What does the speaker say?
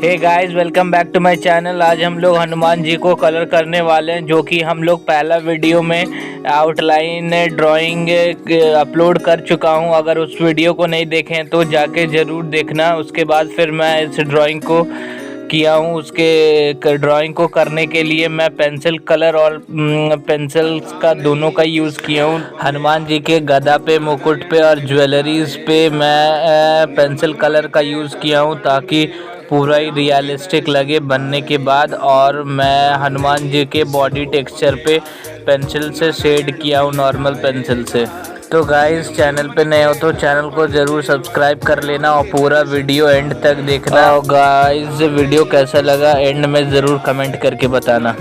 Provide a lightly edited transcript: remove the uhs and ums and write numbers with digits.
Hey guys, welcome back to my channel. आज हम लोग हनुमान जी को कलर करने वाले हैं, जो कि हम लोग पहला वीडियो में आउटलाइन ड्राइंग अपलोड कर चुका हूं। अगर उस वीडियो को नहीं देखें तो जाके ज़रूर देखना। उसके बाद फिर मैं इस ड्राइंग को किया हूँ। उसके ड्राइंग को करने के लिए मैं पेंसिल कलर और पेंसिल्स का दोनों का यूज़ किया हूँ। हनुमान जी के गदा पे, मुकुट पे और ज्वेलरीज पे मैं पेंसिल कलर का यूज़ किया हूँ, ताकि पूरा ही रियलिस्टिक लगे बनने के बाद। और मैं हनुमान जी के बॉडी टेक्सचर पे पेंसिल से शेड किया हूँ, नॉर्मल पेंसिल से। तो गाइस, चैनल पे नए हो तो चैनल को ज़रूर सब्सक्राइब कर लेना और पूरा वीडियो एंड तक देखना। और गाइस, वीडियो कैसा लगा एंड में ज़रूर कमेंट करके बताना।